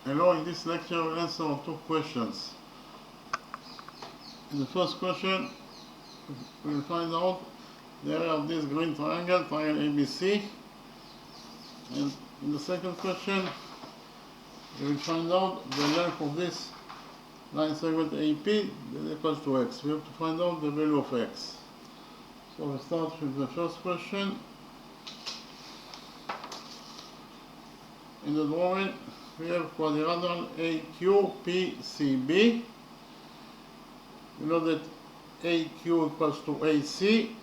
Hello, in this lecture we'll answer two questions. In the first question, we will find out the area of this green triangle, triangle ABC. And in the second question, we will find out the length of this line segment AP that equals to x. We have to find out the value of x. So we start with the first question. In the drawing, we have quadrilateral AQPCB. We know that AQ equals to AC.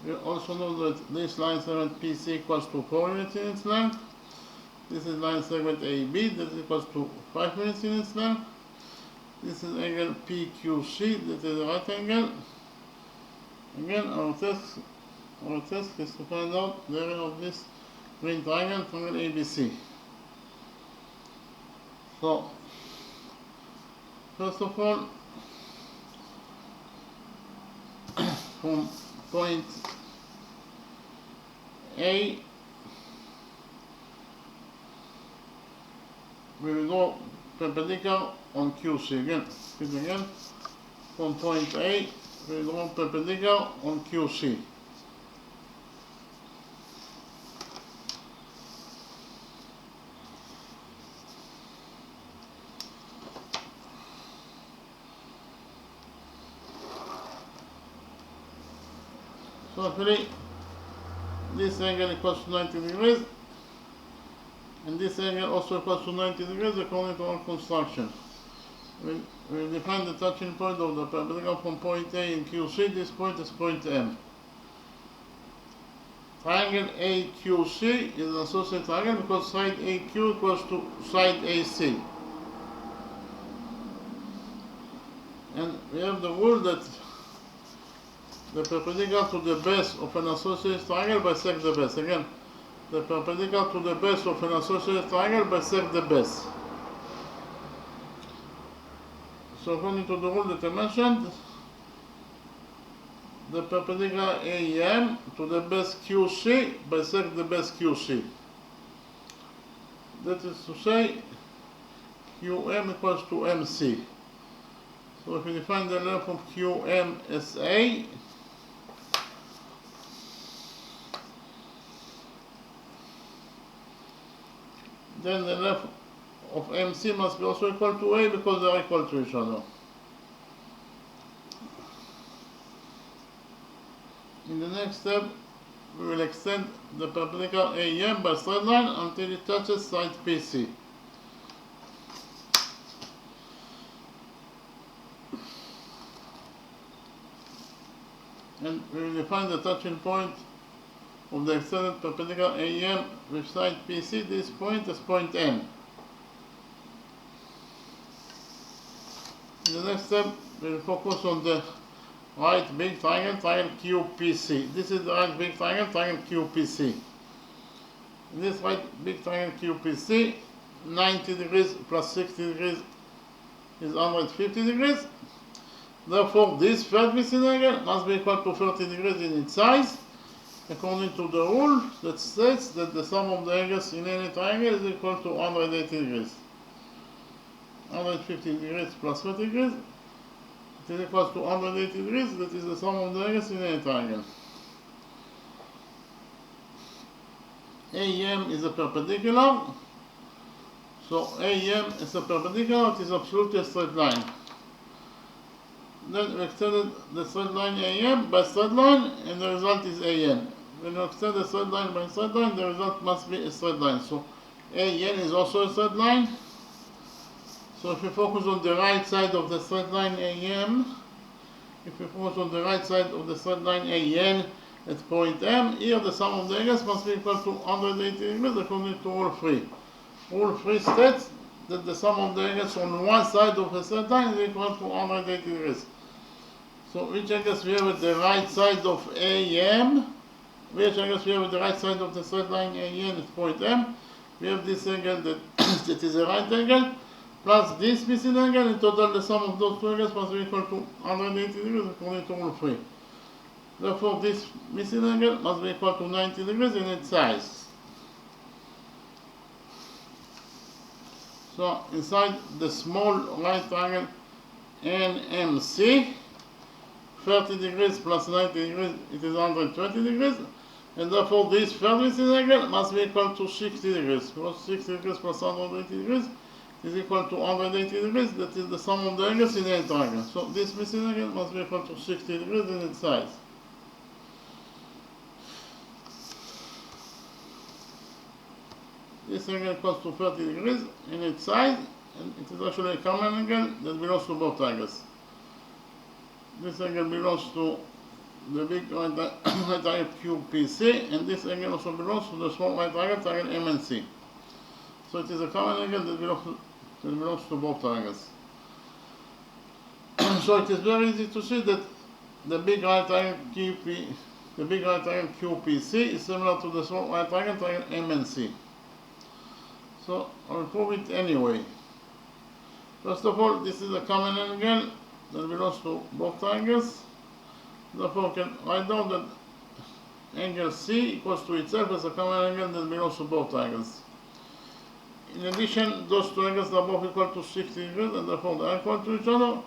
We also know that this line segment PC equals to 4 units in its length. This is line segment AB that equals to 5 units in its length. This is angle PQC, that is a right angle. Again, our test is to find out the area of this green triangle, triangle ABC. So, first of all, from point A, we will go perpendicular on QC. Again, from point A, we will go perpendicular on QC. So actually, this angle equals to 90 degrees, and this angle also equals to 90 degrees according to our construction. We define the touching point of the perpendicular from point A in QC. This point is point M. Triangle AQC is an associated triangle because side AQ equals to side AC. And we have the rule that the perpendicular to the base of an associated triangle bisects the base. Again, the perpendicular to the base of an associated triangle bisects the base. So according to the rule that I mentioned, the perpendicular AEM to the base QC bisects the base QC. That is to say, QM equals to MC. So if we define the length of QM as A, then the length of MC must be also equal to A because they are equal to each other. In the next step, we will extend the perpendicular AEM by straight line until it touches side PC. And we will define the touching point of the extended perpendicular AEM with side PC, this point is point N. In the next step, we will focus on the right big triangle, triangle QPC. This is the right big triangle, triangle QPC. In this right big triangle QPC, 90 degrees plus 60 degrees is 150 degrees. Therefore, this third missing angle must be equal to 30 degrees in its size, according to the rule that states that the sum of the angles in any triangle is equal to 180 degrees. 150 degrees plus 30 degrees, it is equal to 180 degrees, that is the sum of the angles in any triangle. AEM is a perpendicular, so AEM is a perpendicular, it is absolutely a straight line. Then we extended the straight line AEM by straight line, and the result is AN. When you extend the straight line by straight line, the result must be a straight line. So AN is also a straight line. So if we focus on the right side of the straight line AEM, if we focus on the right side of the straight line AN at point M, here the sum of the angles must be equal to 180 degrees according to rule 3. Rule 3 states that the sum of the angles on one side of the straight line is equal to 180 degrees. So which angles we have at the right side of AM, which angles we have at the right side of the straight line AN at point M, we have this angle that, that is a right angle, plus this missing angle. In total, the sum of those two angles must be equal to 180 degrees according to rule 3. Therefore, this missing angle must be equal to 90 degrees in its size. So inside the small right triangle NMC, 30 degrees plus 90 degrees, it is 120 degrees, and therefore this vertical angle must be equal to 60 degrees, because 60 degrees plus 180 degrees is equal to 180 degrees, that is the sum of the angles in a triangle. So this missing angle must be equal to 60 degrees in its size. This angle equals to 30 degrees in its size, and it is actually a common angle that belongs to both triangles. This angle belongs to the big right triangle QPC, and this angle also belongs to the small right triangle MNC. So it is a common angle that belongs to both triangles. So it is very easy to see that the big right triangle QPC is similar to the small right triangle MNC. So I'll prove it anyway. First of all, this is a common angle that belongs to both triangles. Therefore, we can write down that angle C equals to itself as a common angle that belongs to both triangles. In addition, those two angles are both equal to 60 degrees, and therefore they are equal to each other.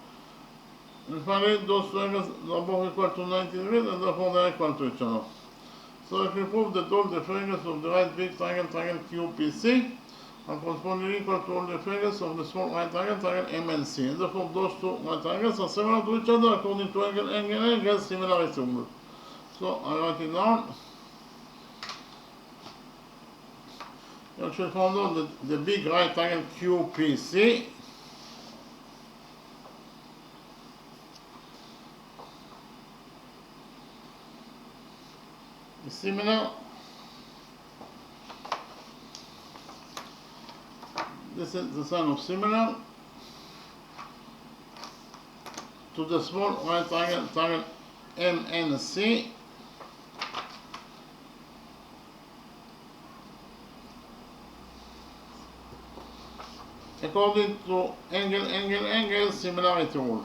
And finally, those two angles are both equal to 90 degrees, and therefore they are equal to each other. So if we prove that all the triangles of the right big triangle QPC are correspondingly equal to all the triangles of the small right triangle MNC, and therefore those two right triangles are similar to each other according to angle similarity rule. So I write it down. You should find out that the big right triangle QPC is similar. This is the sign of similar to the small right triangle MNC according to angle similarity rule.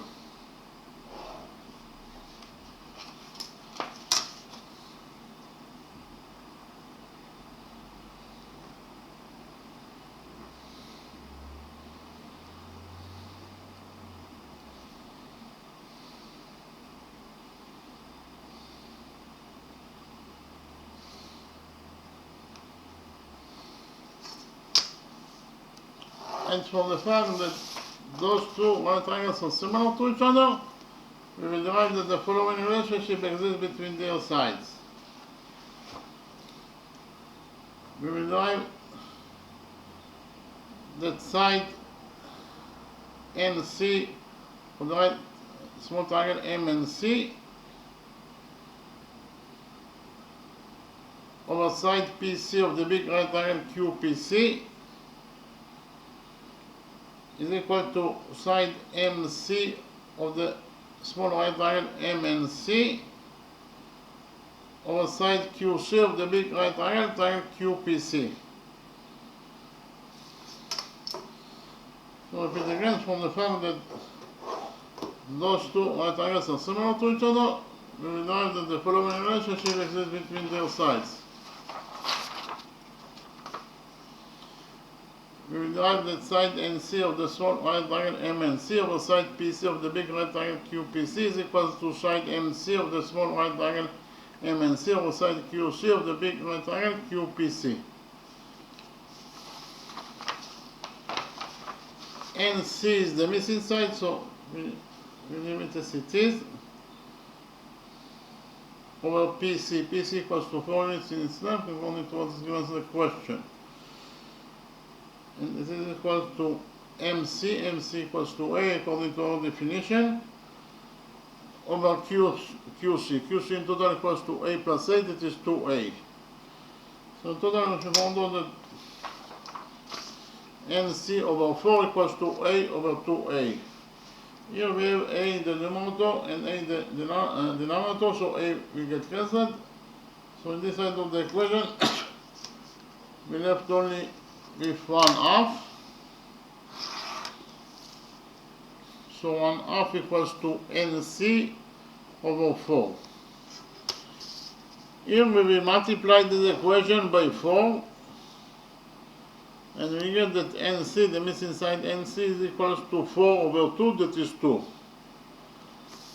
And from the fact that those two right triangles are similar to each other, we will derive that the following relationship exists between their sides. We will derive that side NC of the right small triangle MNC over side PC of the big right triangle QPC is equal to side MC of the small right triangle MNC over side QC of the big right triangle QPC. So repeat again, from the fact that those two right triangles are similar to each other, we will derive that the following relationship exists between their sides. We will derive that side NC of the small right triangle MNC over side PC of the big right triangle QPC is equal to side MC of the small right triangle MNC over side QC of the big right triangle QPC. NC is the missing side, so we leave it as it is. Over PC, PC equals to 4 units in its length according to what is given as the question. And this is equal to MC, MC equals to A according to our definition, over QC. QC in total equals to A plus A, that is 2A. So in total we should find out that NC over 4 equals to A over 2A. Here we have A in the numerator and A in the denominator, so A will get cancelled. So in this side of the equation, we left only with 1/2. So 1/2 equals to NC over 4. Here we will multiply this equation by 4, And we get that NC, the missing side NC, is equals to 4 over 2, that is 2.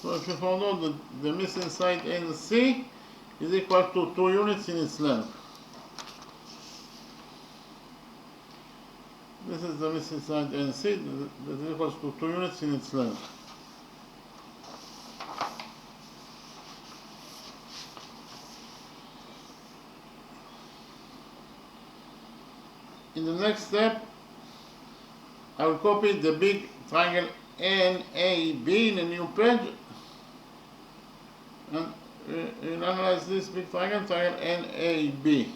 So if you found out that the missing side NC is equal to 2 units in its length. This is the missing side NC, that is equals to 2 units in its length. In the next step, I will copy the big triangle NAB in a new page, and we'll analyze this big triangle NAB.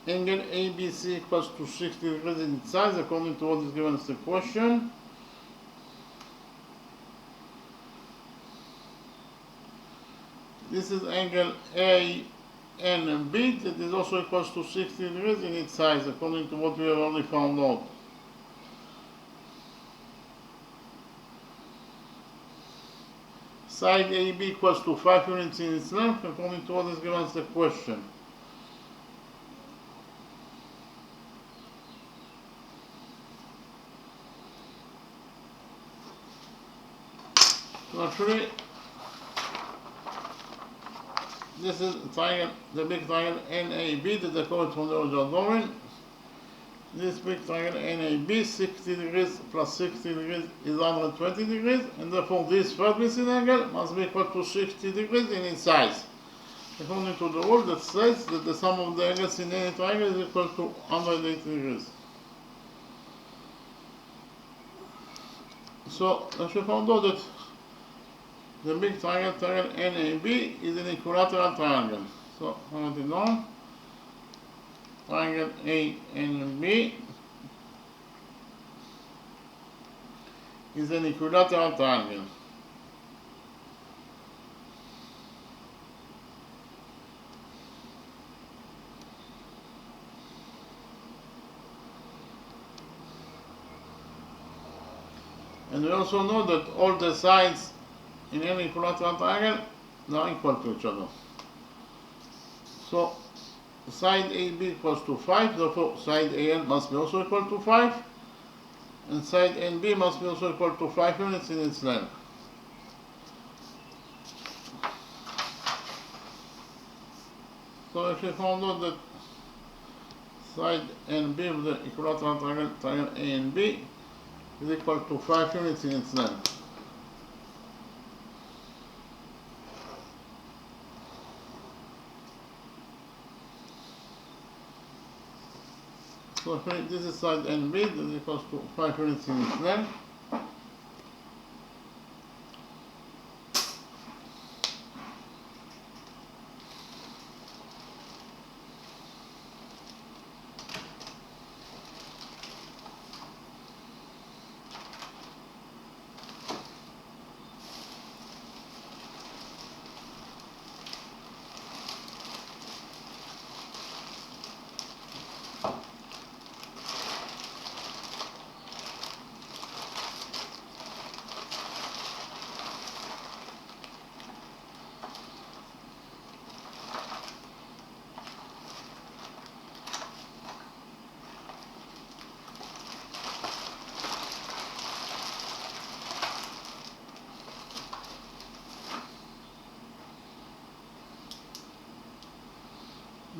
Angle ABC equals to 60 degrees in its size according to what is given as the question. This is angle A and B that is also equals to 60 degrees in its size according to what we have already found out. Side AB equals to 5 units in its length according to what is given as the question. So actually, this is triangle, the big triangle NAB that I covered from the original drawing. This big triangle NAB, 60 degrees plus 60 degrees is 120 degrees, and therefore this third missing angle must be equal to 60 degrees in its size. According to the rule that says that the sum of the angles in any triangle is equal to 180 degrees. So, as we found out that the big triangle NAB is an equilateral triangle. So, I write it down. Triangle A and B is an equilateral triangle. And we also know that all the sides in any equilateral triangle are equal to each other. So side AB equals to 5, therefore side AN must be also equal to 5, and side NB must be also equal to 5 units in its length. So if we found out that side NB of the equilateral triangle A and B is equal to 5 units in its length. So this is side NB that is equals to 5 units in its length.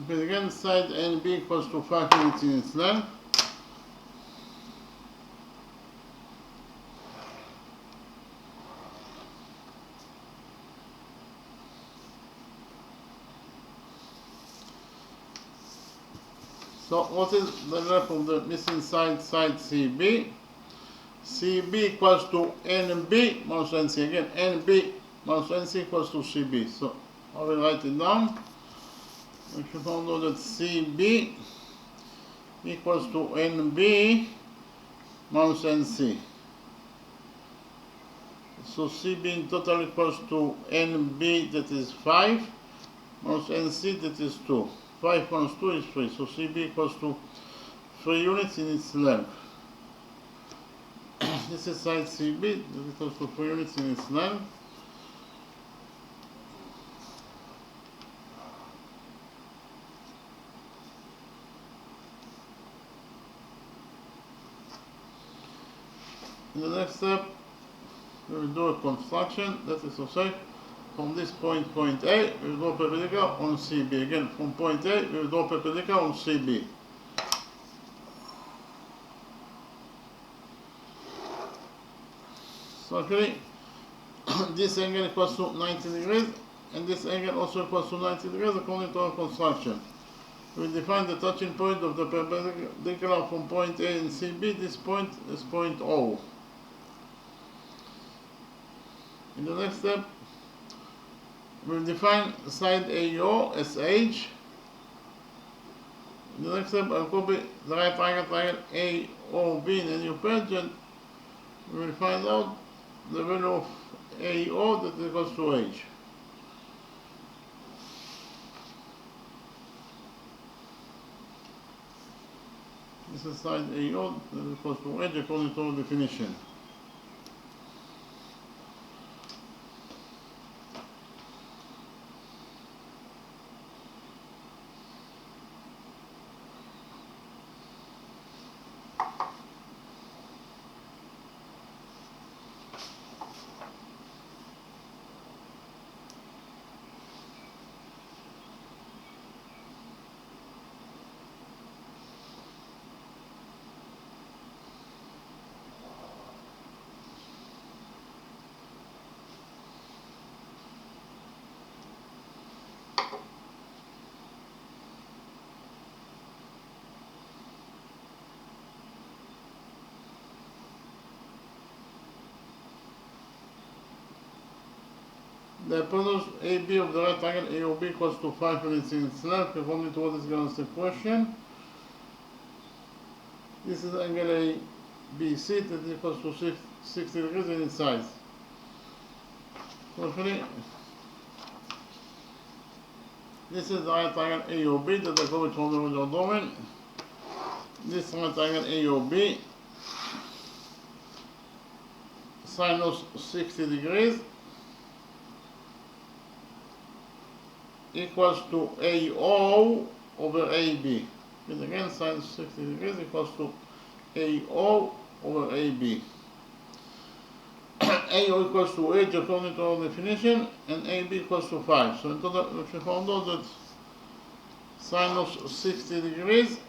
But again, side NB equals to 5 units in its length. So what is the length of the missing side CB? CB equals to NB minus NC. Again, NB minus NC equals to CB. So I will write it down. If you found out that CB equals to NB minus NC. So CB in total equals to NB, that is 5, minus NC, that is 2. 5 minus 2 is 3. So CB equals to 3 units in its length. This is side CB, that equals to 3 units in its length. In the next step, we will do a construction, that is to say, from this point, point A, we will draw perpendicular on CB. Again, from point A, we will draw perpendicular on CB. So actually, this angle equals to 90 degrees, and this angle also equals to 90 degrees according to our construction. We define the touching point of the perpendicular from point A and CB. This point is point O. In the next step, we'll define side AO as H. In the next step, I'll copy the right triangle AOB in a new page, and we will find out the value of AO that is equals to H. This is side AO that is equals to H according to our definition. The hypotenuse AB of the right triangle AOB equals to 5 units in its length, according to what is given as the question. This is angle ABC that equals to 60 degrees in its size. So actually, this is the right triangle AOB that I covered from the original drawing. This right triangle AOB sinus 60 degrees equals to AO over AB. And again, sin 60 degrees equals to AO over AB. AO equals to H according to our definition, and AB equals to 5. So in total, we found out that sinus 60 degrees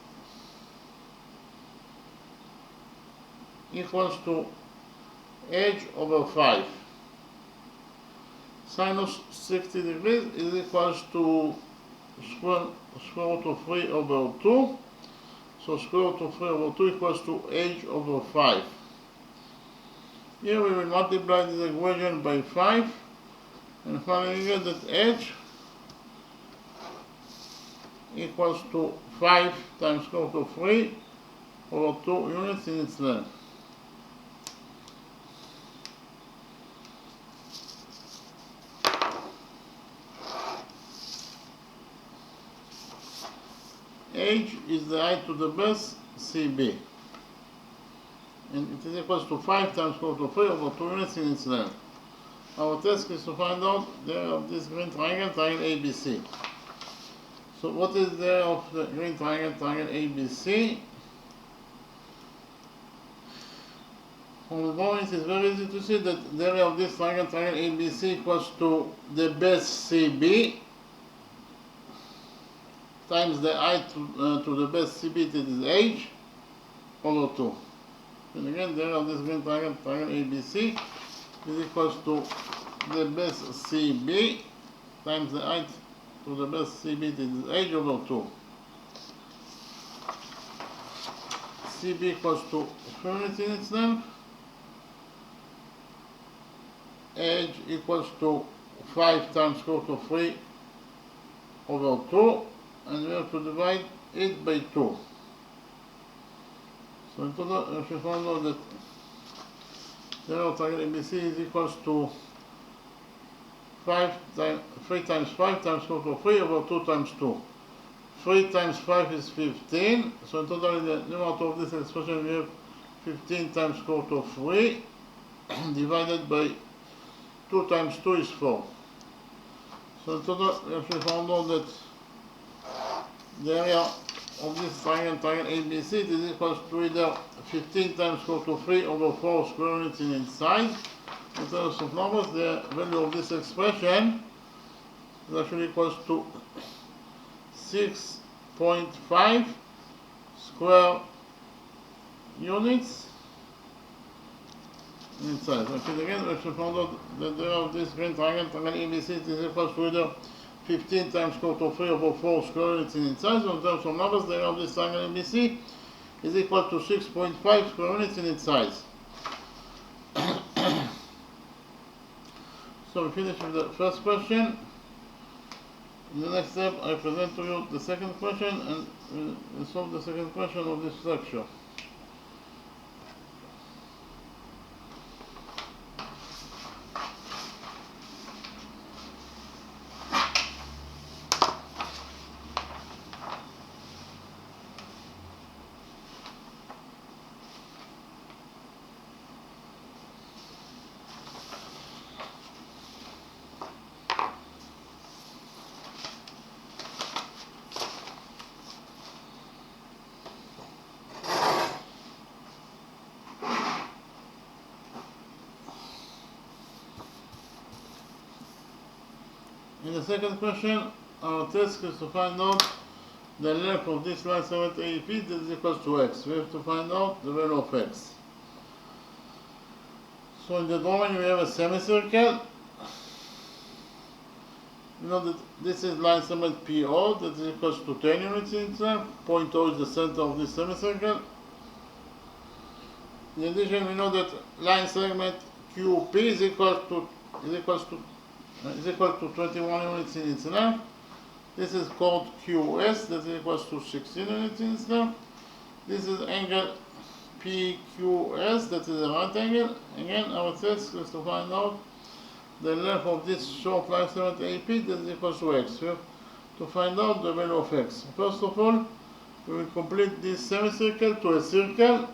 equals to H over 5. Sinus 60 degrees is equals to square root of 3 over 2. So square root of 3 over 2 equals to H over 5. Here we will multiply this equation by 5, and finally get that H equals to 5 times square root of 3 over 2 units in its length. H is the height to the base CB, and it is equals to 5 times square root of 3 over 2 units in its length. Our task is to find out the area of this green triangle, triangle ABC. So what is the area of the green triangle, triangle ABC? From the drawing, it is very easy to see that the area of this triangle, triangle ABC equals to the base CB times the height to the base CB, that is H, over 2. And again, the area of this green triangle, triangle ABC, is equals to the base CB times the height to the base CB, that is H, over 2. CB equals to 3 units in its length. H equals to 5 times square root of 3 over 2. And we have to divide it by 2. So in total, if we found out that The area of triangle ABC is equals to 3 times 5 times square root of 3 over 2 times 2. 3 times 5 is 15, so in total in the numerator of this expression we have 15 times square root of 3 divided by 2 times 2 is 4. So in total we actually found out that the area of this triangle ABC is equals to either 15 times square root of 3 over 4 square units in its size. In terms of numbers, the value of this expression is actually equals to 6.5 square units in size. Okay, again, we should find out that the area of this green triangle ABC is equals to either 15 times square root of 3 over 4 square units in its size. In terms of numbers, the area of this triangle ABC is equal to 6.5 square units in its size. So we finish with the first question. In the next step, I present to you the second question and we'll solve the second question of this lecture. In the second question, our task is to find out the length of this line segment AEP that is equals to x. We have to find out the value of x. So in the domain we have a semicircle. You know that this is line segment PO that is equals to 10 units in length. Point O is the center of this semicircle. In addition, we know that line segment QP is equal to 21 units in its length. This is called QS, that is equals to 16 units in its length. This is angle PQS, that is a right angle. Again, our task is to find out the length of this short line segment AP that is equals to x. We have to find out the value of x. First of all, we will complete this semicircle to a circle.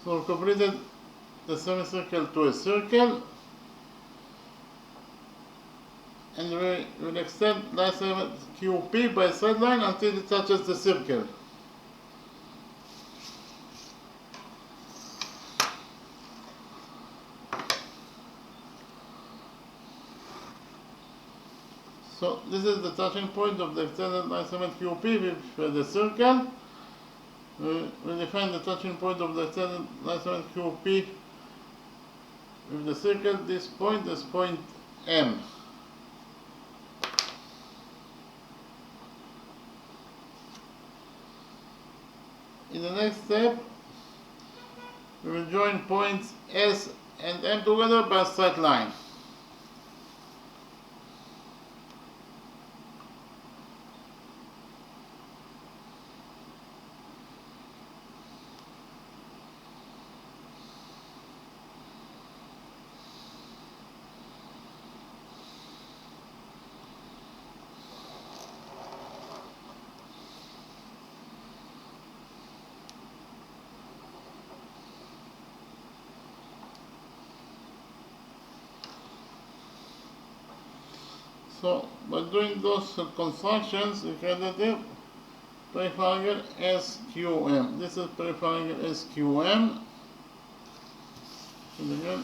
So we completed the semicircle to a circle, and we will extend line segment QP by side line until it touches the circle. So this is the touching point of the extended line segment QP with the circle. We define the touching point of the extended line segment QP with the circle. This point is point M. In the next step, we will join points S and M together by a straight line. So by doing those constructions, we created a peripherical SQM. This is peripherical SQM. And again,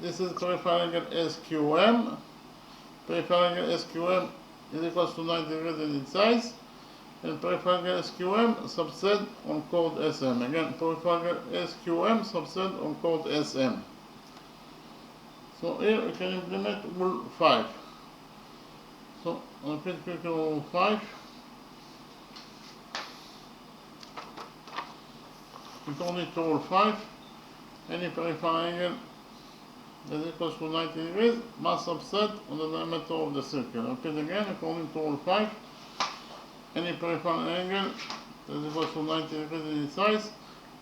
this is peripherical SQM. Peripherical SQM is equal to 90 degrees in its size. And peripherical SQM subset on code SM. Again, peripherical SQM subset on code SM. So here we can implement rule 5. So on repeat quickly rule 5. According to rule 5, any peripherical that is equal to 90 degrees must subset on the diameter of the circle. Repeat again, according to rule 5. Any peripheral angle that is equal to 90 degrees in its size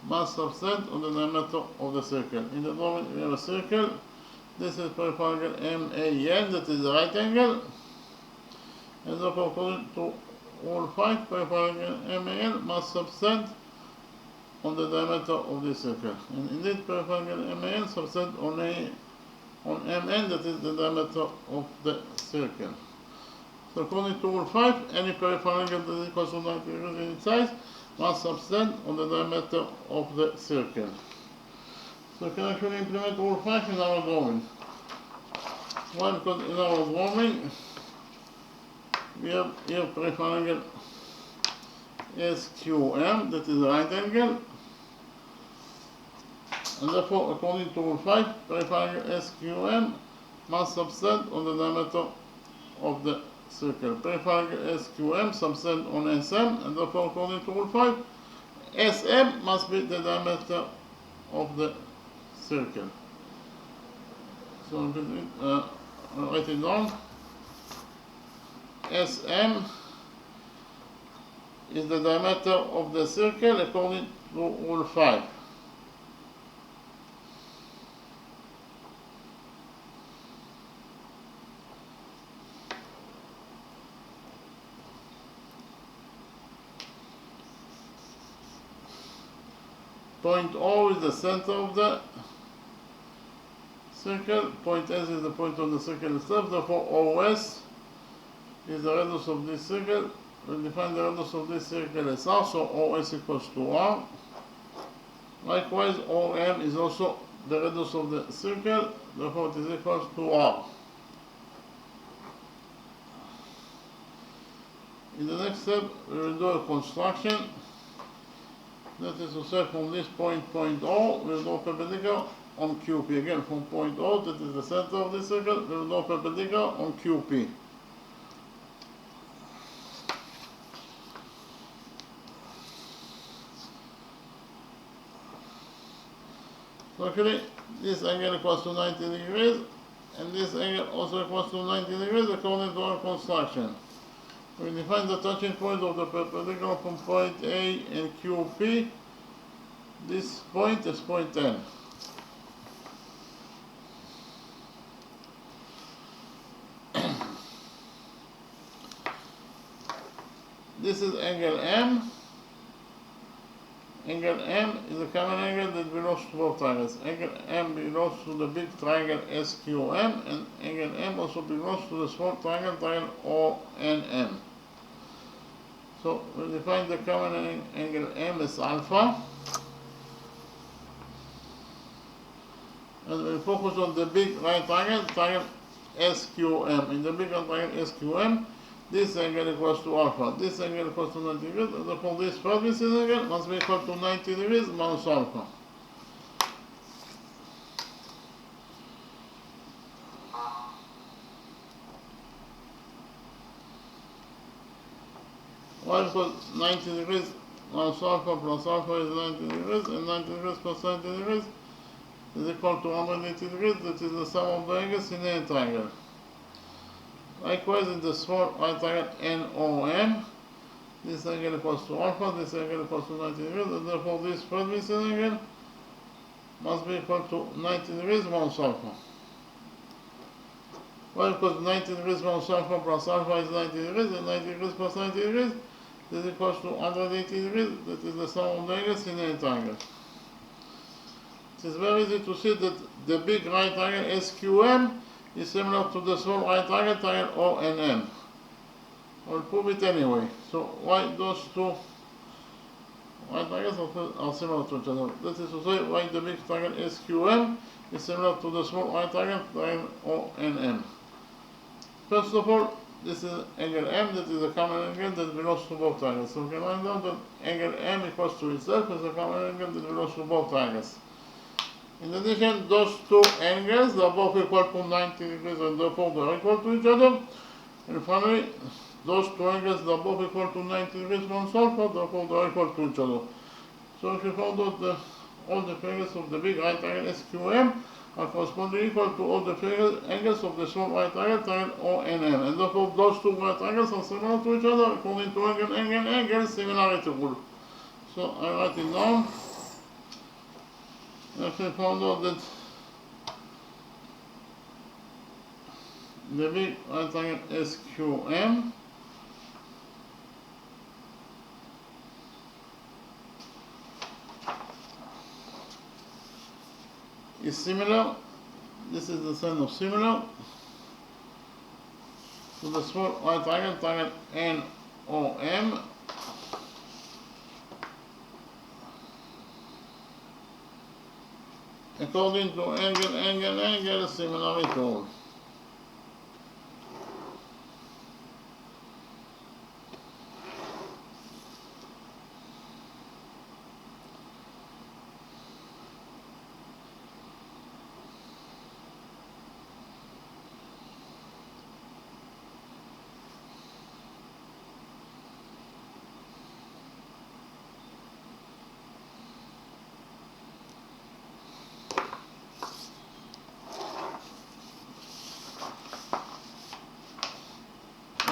must subset on the diameter of the circle. In the drawing we have a circle. This is peripheral MAN, that is the right angle. And therefore, according to rule 5, peripheral MAN must subset on the diameter of the circle. And indeed, peripheral MAN subset on MN, that is the diameter of the circle. So according to rule 5, any peripheral angle that is equal to 90 degrees in its size must subset on the diameter of the circle. So we can actually implement rule 5 in our drawing. Why? Because in our drawing we have here peripheral angle SQM, that is the right angle. And therefore, according to rule 5, peripheral angle SQM must subset on the diameter of the circle. Peripheral SQM subset on SM, and therefore, according to rule 5, SM must be the diameter of the circle. So write it down. SM is the diameter of the circle according to rule 5. Point O is the center of the circle. Point S is the point of the circle itself. Therefore, OS is the radius of this circle. We'll define the radius of this circle as R, so OS equals to R. Likewise, OM is also the radius of the circle. Therefore, it is equal to R. In the next step, we will do a construction. That is to say, from this point O, we will go perpendicular on QP. Again, from point O, that is the center of the circle, we will go perpendicular on QP. So actually, this angle equals to 90 degrees, and this angle also equals to 90 degrees according to our construction. We define the touching point of the perpendicular from point A and QP. This point is point N. This is angle M. Angle M is a common angle that belongs to both triangles. Angle M belongs to the big triangle SQM, and angle M also belongs to the small triangle ONM. So we define the common angle M as alpha. And we focus on the big right triangle SQM. In the big right triangle SQM, this angle equals to alpha. This angle equals to 90 degrees. And therefore, this vertices angle must be equal to 90 degrees minus alpha. Why? Because 90 degrees minus alpha plus alpha is 90 degrees, and 90 degrees plus 90 degrees is equal to 180 degrees. That is the sum of the angles in any triangle. Likewise, in the small right triangle NOM, this angle equals to alpha, this angle equals to 90 degrees, and therefore this vertices angle must be equal to 90 degrees minus alpha. Why? Because 90 degrees minus alpha plus alpha is 90 degrees, and 90 degrees plus 90 degrees is equals to 180 degrees. That is the sum of the angles in any triangle. It is very easy to see that the big right triangle SQM is similar to the small right triangle O and M. I'll prove it anyway. So why those two right triangles are similar to each other? That is to say, why the big triangle SQM is similar to the small right triangle O and M. First of all, this is angle M, that is a common angle that belongs to both triangles. So we can write down that angle M equals to itself as a common angle that belongs to both triangles. In addition, those two angles are both equal to 90 degrees and therefore they are equal to each other. And finally, those two angles are both equal to 90 degrees from sulfur, therefore they are equal to each other. So if you found out all the angles of the big right triangle SQM are corresponding equal to all the angles of the small right triangle O and M. And therefore those two right triangles are similar to each other according to angle similarity rule. So I write it down. If we found out that the big right triangle SQM is similar, this is the sign of similar, to the small right triangle NOM according to angle similarity rule.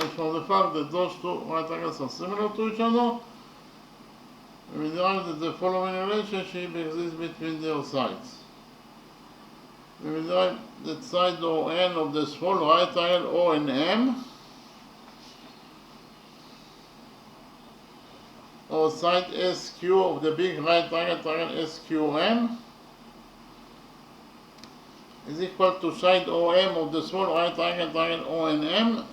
And for the fact that those two right triangles are similar to each other, we derive that the following relationship exists between their sides. We will derive that side ON of the small right triangle O and M, or side SQ of the big right triangle SQM, is equal to side OM of the small right triangle O and M,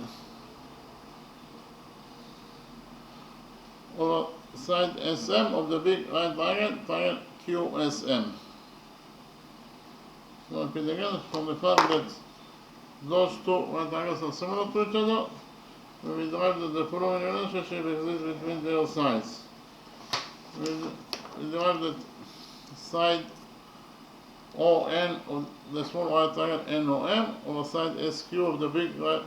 or side SM of the big right triangle QSM. So I repeat again, from the fact that those two right triangles are similar to each other, we will derive that the following relationship exists between their sides. We derive that side ON of the small right triangle NOM, or side SQ of the big right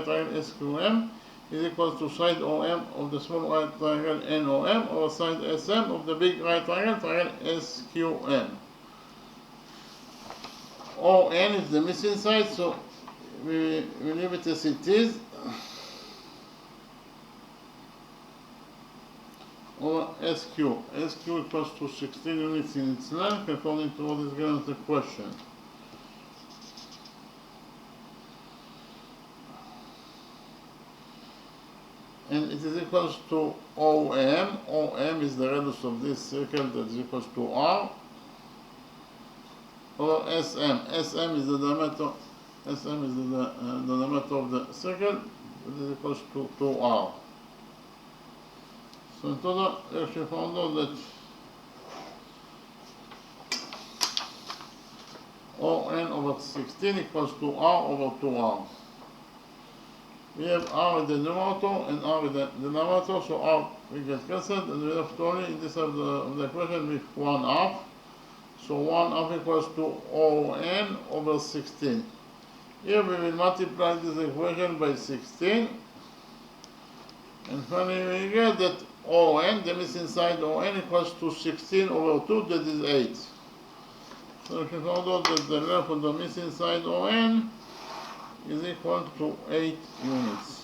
triangle SQM, is equal to side OM of the small right triangle NOM, or side SM of the big right triangle SQM. ON is the missing side, so we leave it as it is. Or SQ. SQ equals to 16 units in its length according to what is given in the question. And it is equals to OM. OM is the radius of this circle that is equals to R. Or SM. SM is the diameter. SM is the diameter of the circle. It is equals to 2R. So in total, if you found out that ON over 16 equals to R over 2R. We have R in the numerator and R in the denominator, so R will get cancelled, and we have to only in this of the equation with 1/2. So 1/2 equals to ON over 16. Here we will multiply this equation by 16, and finally we get that ON, the missing side ON, equals to 16 over 2, that is 8. So if you found out that the length of the missing side ON is equal to 8 units.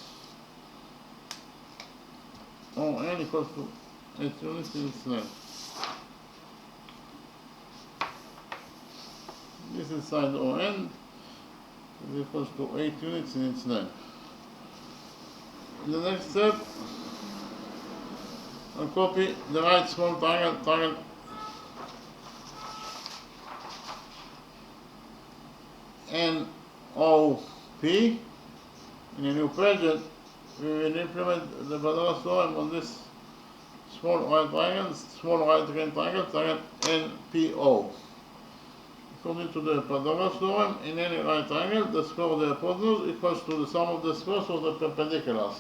ON equals to 8 units in its length. This is side ON is equals to 8 units in its length. In the next step, I'll copy the right small triangle OP. In a new page, we will implement the Pythagoras theorem on this small right triangle, triangle NPO. According to the Pythagoras theorem, in any right triangle, the square of the hypotenuse equals to the sum of the squares of the perpendiculars.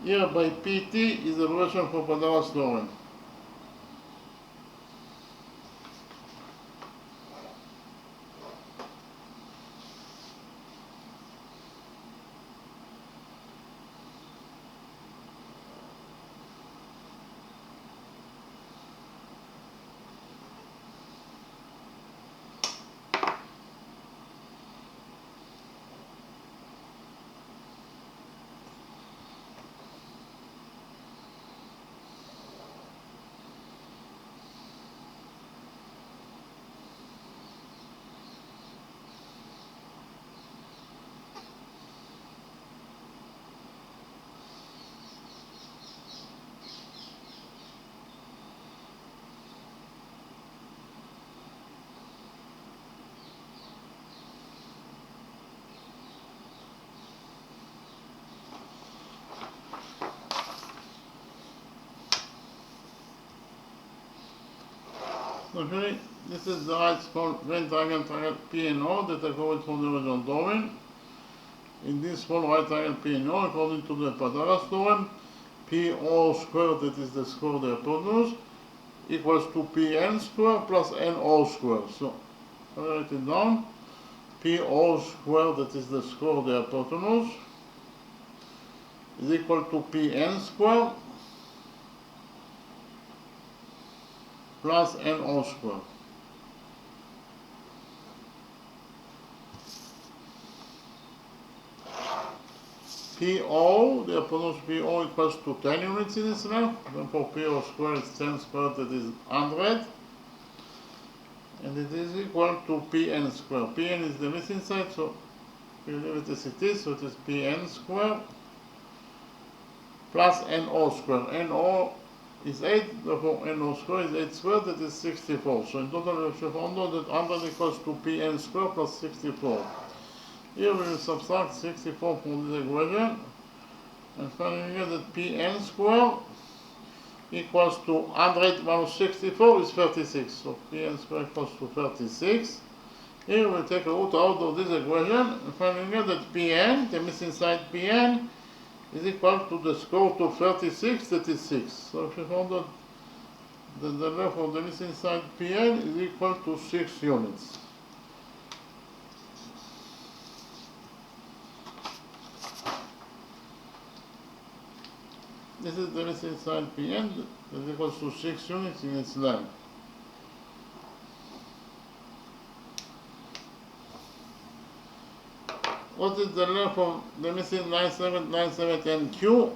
Here by PT is the relation for Pythagoras theorem. Okay, this is the right small right triangle P and O that are going from the original domain. In this small right triangle P and O, according to the Pythagoras theorem, PO squared, that is the square of the hypotenuse, equals to PN squared plus NO squared. So, I write it down. PO squared, that is the square of the hypotenuse, is equal to PN squared plus NO squared. PO, the hypotenuse PO equals to 10 units in its length. Therefore, PO squared is 10 squared, that is 100. And it is equal to Pn squared. Pn is the missing side, so we leave it as it is. So it is Pn squared plus NO squared. NO is 8, therefore NO squared is 8 squared, that is 64. So in total we have found out that 100 equals to Pn squared plus 64. Here we will subtract 64 from this equation and find here that Pn squared equals to 100 minus 64 is 36. So Pn squared equals to 36. Here we take a root out of this equation and find here that Pn, the missing side Pn, is equal to the square root of 36, that is 6. So if you found out that the length of the missing side Pn is equal to 6 units. This is the missing side Pn that is equal to 6 units in its length. What is the length of the missing 9797 and Q?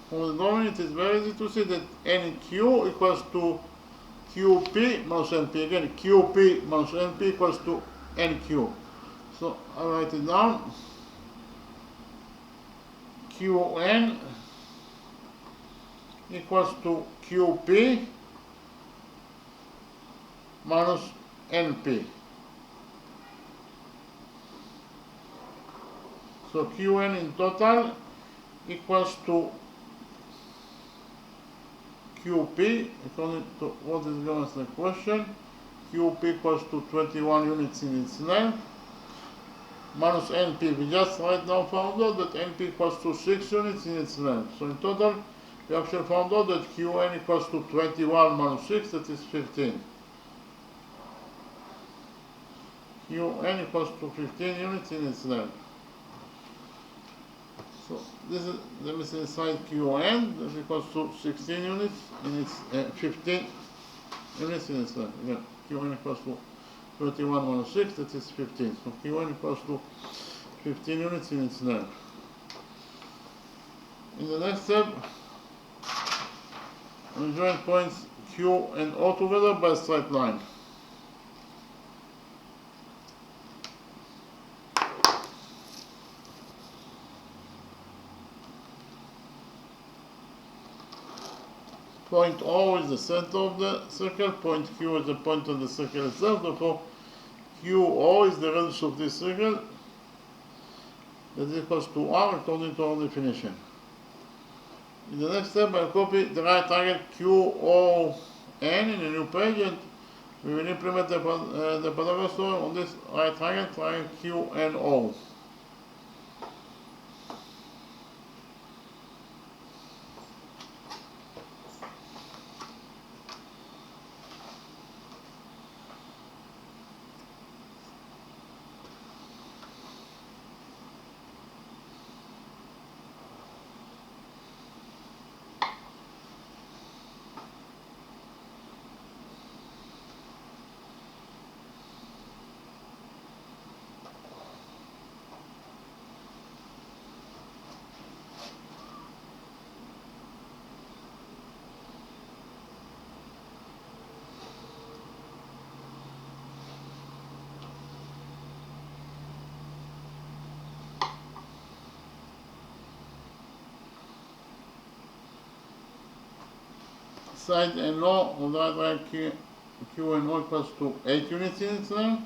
From the drawing, it is very easy to see that NQ equals to QP minus NP. Again, QP minus NP equals to NQ. So I write it down. QN equals to QP minus NP. So Qn in total equals to QP, according to what is given as the question. QP equals to 21 units in its length, minus NP. We just right now found out that NP equals to 6 units in its length. So in total, we actually found out that Qn equals to 21 minus 6, that is 15. Qn equals to 15 units in its length. So this is the missing side Qn, that equals to 16 units in its 15 units in its length. Again, Qn equals to 21 minus 6, that is 15. So Q1 equals to 15 units in its length. In the next step, we join points Q and O together by a straight line. Point O is the center of the circle, point Q is the point of the circle itself, therefore QO is the radius of this circle, that is equals to R according to our definition. In the next step, I'll copy the right triangle QON in a new page, and we will implement the Pythagoras theorem on this right triangle, triangle QNO. Side NO of the right triangle QNO equals to 8 units in its length.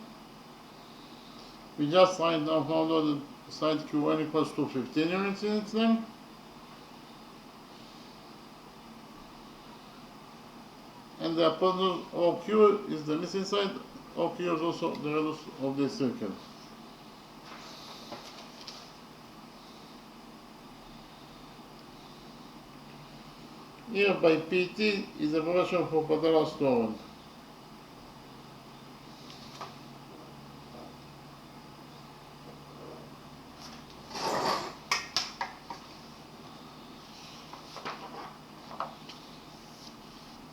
We just found out that side QN equals to 15 units in its length. And the hypotenuse OQ is the missing side. OQ is also the radius of this circle. Here by PT is a version for Pythagoras theorem.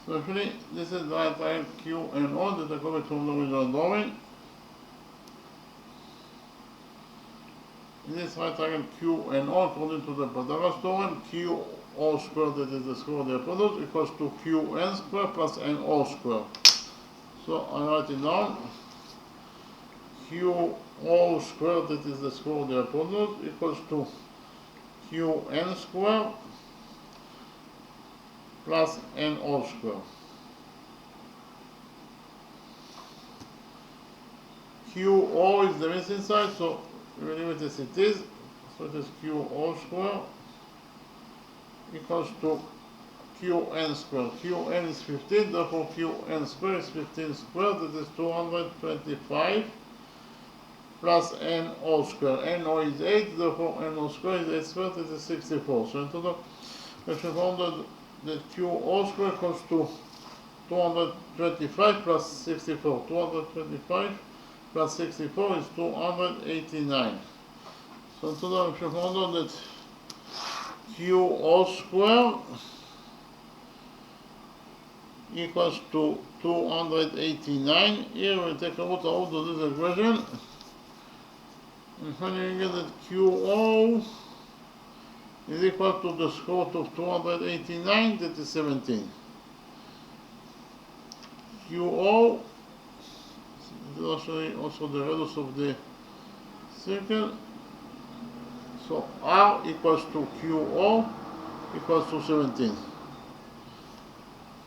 So actually, this is the right triangle Q and O that I copied from the original drawing. In this right triangle Q and O, according to the Pythagoras theorem, Q O squared, that is the square of the hypotenuse, equals to Qn squared plus NO squared. So I write it down. QO squared, that is the square of the hypotenuse, equals to Qn squared plus NO squared. QO is the missing side, so we will leave it as it is. So it is QO squared equals to Qn squared. Qn is 15, therefore Qn squared is 15 squared, that is 225 plus NO squared. NO is 8, therefore NO squared is 8 squared, that is 64. So in total, we should found that QO squared equals to 225 plus 64. 225 plus 64 is 289. So in total, we should found that QO squared equals to 289. Here we take a look out of this equation. And finally we get that QO is equal to the square root of 289, that is 17. QO is actually also the radius of the circle. So R equals to QO equals to 17.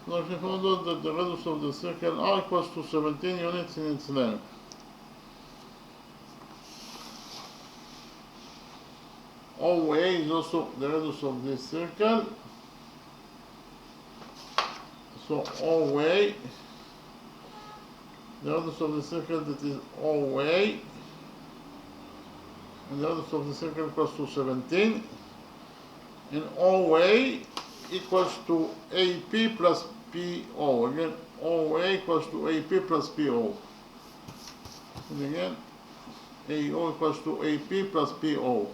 Now if you found out that the radius of the circle R equals to 17 units in its length. OA is also the radius of this circle. So OA, the radius of the circle, that is OA, and the radius of the circle equals to 17, and OA equals to AP plus PO. Again, OA equals to AP plus PO. And again, AO equals to AP plus PO.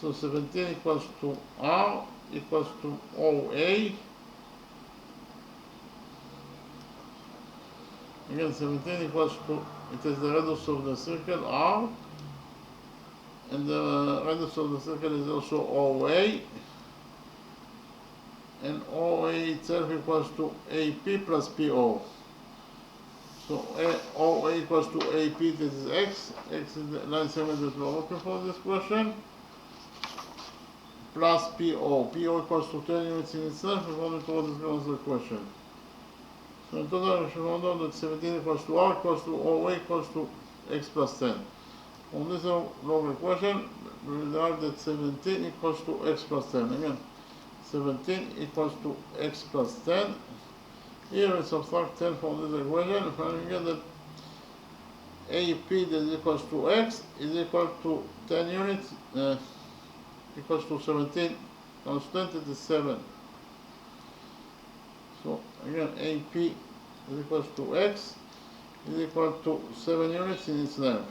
So 17 equals to R equals to OA. Again, 17 equals to, it is the radius of the circle R, and the radius of the circle is also OA, and OA itself equals to AP plus PO. So OA equals to AP, this is X. X is the line segment that we're looking for this question. Plus PO. PO equals to 10 units in itself. We're going to answer the question. So in total, we should know that 17 equals to R equals to OA equals to X plus 10. On this longer question, we will have that 17 equals to X plus 10. Again, 17 equals to X plus 10. Here we subtract 10 from this equation, and we get that AP that is equals to X is equal to 10 units, equals to 17 constant, it is 7. So again, AP is equals to X is equal to 7 units in its length.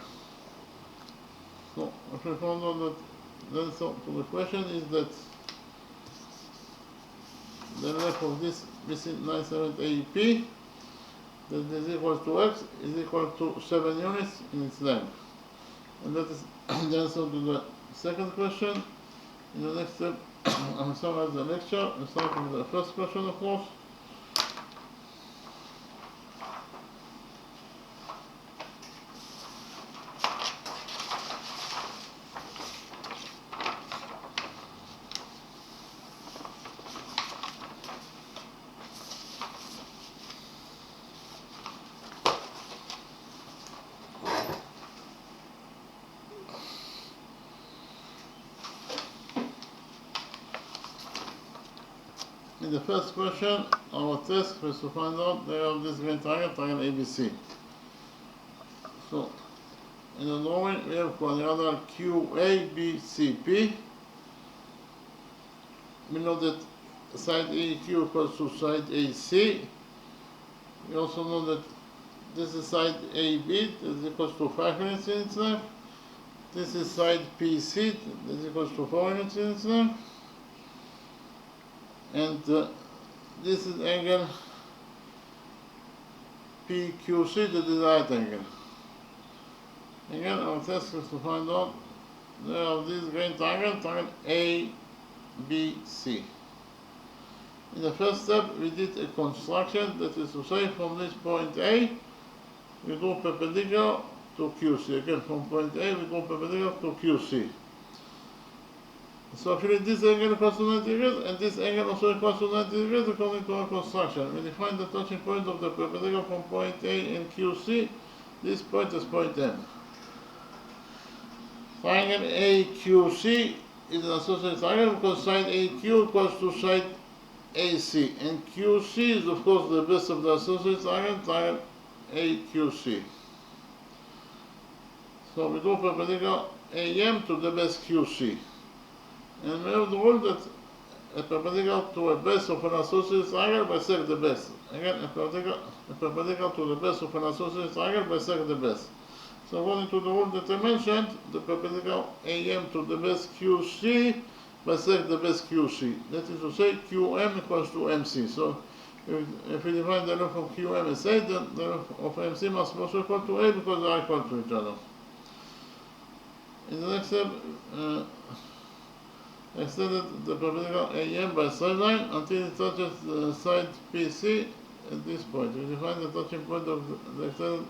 So if we found out that the answer to the question is that the length of this missing 97 AP that is equal to X is equal to 7 units in its length. And that is the answer to the second question. In the next step, I'm summarize the lecture and start with the first question, of course. In the first question, our task was to find out they have this green triangle, triangle ABC. So, in the drawing, we have quadrilateral QABCP. We know that side AQ equals to side AC. We also know that this is side AB, that is equals to 5 units in its length. This is side PC, that is equals to 4 units in its length. And this is angle PQC, that is right angle. Again, our task is to find out they have this green triangle, triangle ABC. In the first step, we did a construction, that is to say, from this point A, we go perpendicular to QC. Again, from point A, we go perpendicular to QC. So if you read this angle equals to 90 degrees, and this angle also equals to 90 degrees according to our construction. We define the touching point of the perpendicular from point A and QC. This point is point M. Triangle AQC is an associated triangle because side AQ equals to side AC. And QC is of course the base of the associated triangle, triangle AQC. So we go perpendicular AM to the base QC. And we have the rule that a perpendicular to a base of an associated triangle bisects the base. Again, a perpendicular to the base of an associated triangle bisects the base. So according to the rule that I mentioned, the perpendicular AM to the base QC bisects the base QC. That is to say, QM equals to MC. So if we define the length of QM as A, then the length of MC must be also equal to A because they are equal to each other. In the next step, extended the perpendicular AM by side line until it touches the side PC at this point. We define the touching point of the extended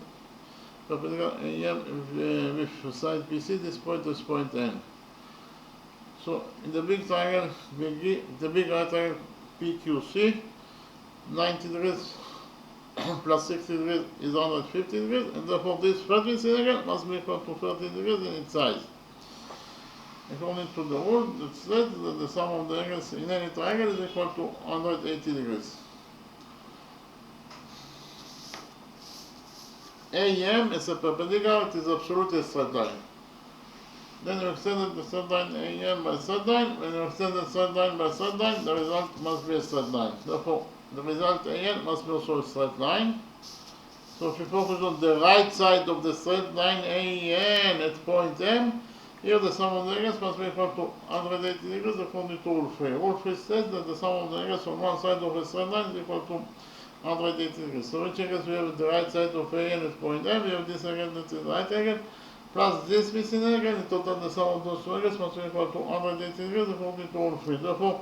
perpendicular AM with side PC. This point is point N. So in the big triangle, the big right triangle PQC, 90 degrees plus 60 degrees is 150 degrees, and therefore this 30 angle must be equal to 30 degrees in its size. According to the rule, it says that the sum of the angles in any triangle is equal to 180 degrees. AM is a perpendicular, it is absolutely a straight line. Then you extended the straight line AM by straight line. When you extend the straight line by straight line, the result must be a straight line. Therefore, the result AM must be also a straight line. So if you focus on the right side of the straight line AM at point M, here the sum of the angles must be equal to 180 degrees according to rule 3. Rule 3 says that the sum of the angles on one side of a straight line is equal to 180 degrees. So which angles we have at the right side of AN at point M? We have this angle that is right angle, plus this missing angle. In total, the sum of those two angles must be equal to 180 degrees according to rule 3. Therefore,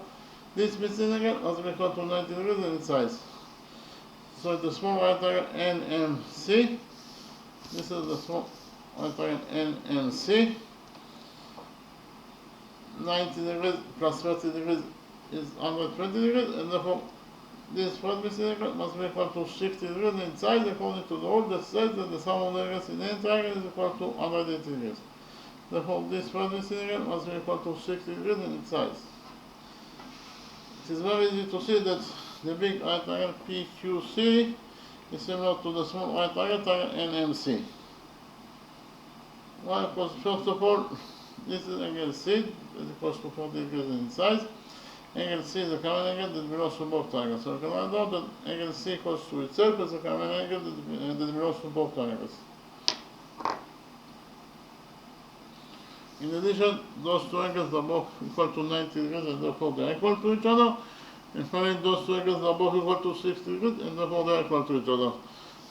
this missing angle must be equal to 90 degrees in its size. So the small right triangle NMC, this is the small right triangle NMC. 90 degrees plus 30 degrees is 120 degrees, and therefore this perpendicular must be equal to 60 degrees inside, according to the rule that says that the sum of the angles in any triangle is equal to 180 degrees. Therefore, this perpendicular must be equal to 60 degrees in its size. It is very easy to see that the big right triangle PQC is similar to the small right triangle NMC. Why? Because first of all, this is angle C, is equal to 40 degrees in size. Angle C is a common angle that belongs to both triangles. So we can find out that angle C equals to itself as a common angle that belongs to both triangles. In addition, those two angles are both equal to 90 degrees and therefore they are equal to each other. And finally, those two angles are both equal to 60 degrees and therefore they are equal to each other.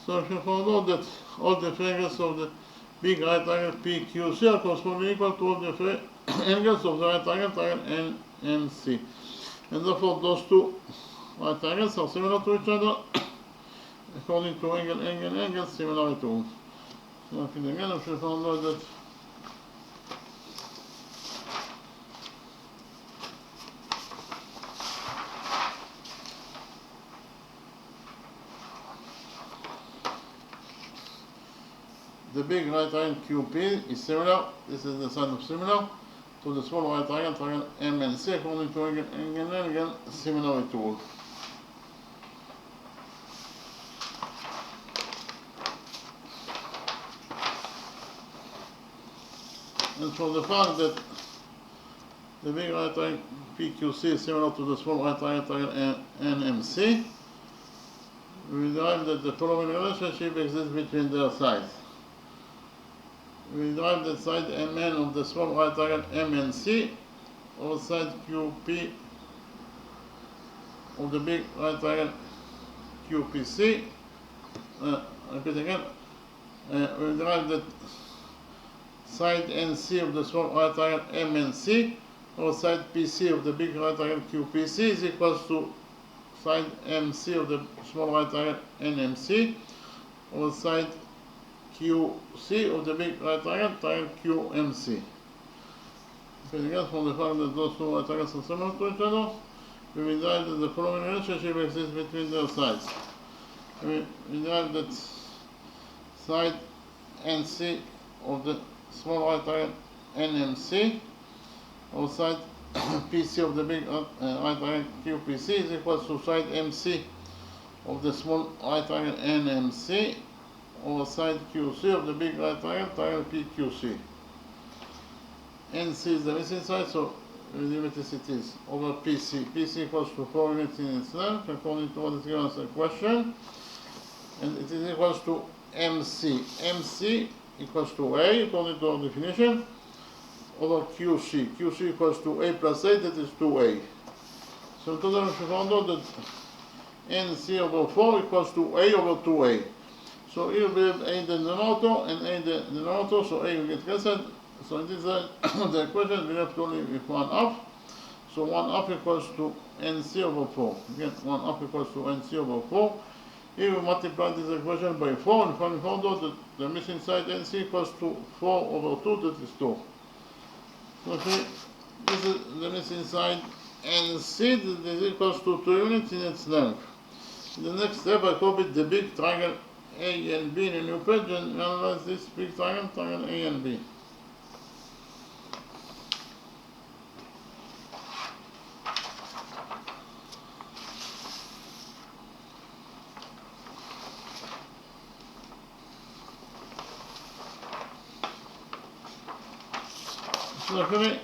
So if you find out that all the three angles of the big right triangle PQC are correspondingly equal to all the three angles of the right triangle NMC. And therefore those two right triangles are similar to each other according to angle similarity rule. So again, if you found out that the big right triangle QP is similar, this is the sign of similar, to the small right triangle MNC according to angle similarity rule. And for the fact that the big right triangle PQC is similar to the small right triangle NMC, we derive that the following relationship exists between their sides. We derive that side MN of the small right triangle MNC over side QP of the big right triangle QPC. Repeat again. We derive that side NC of the small right triangle MNC over side PC of the big right triangle QPC is equal to side MC of the small right triangle NMC over side QC of the big right triangle QMC. Again, from the fact that those two right triangles are similar to each other, we will derive that the following relationship exists between their sides. We derive that side NC of the small right triangle NMC or side PC of the big right triangle QPC is equal to side MC of the small right triangle NMC over side QC of the big right triangle PQC. NC is the missing side, so the limit is it is over PC. PC equals to 4 units in its length according to what is given as a question, and it is equals to MC. MC equals to A according to our definition over QC. QC equals to A plus A, that is 2A. So in total, if you found out that NC over 4 equals to A over 2A. So here we have A in the denominator and A in the denominator, so A will get cancelled. So in this the equation we left only with 1/2. So 1/2 equals to NC over 4. Again, 1/2 equals to NC over 4. Here we multiply this equation by 4 and finally found out that the missing side NC equals to 4 over 2, that is 2. So okay, this is the missing side NC, that is equals to 2 units in its length. In the next step I copied the big triangle A and B in a new page and analyze this big triangle A and B. So okay,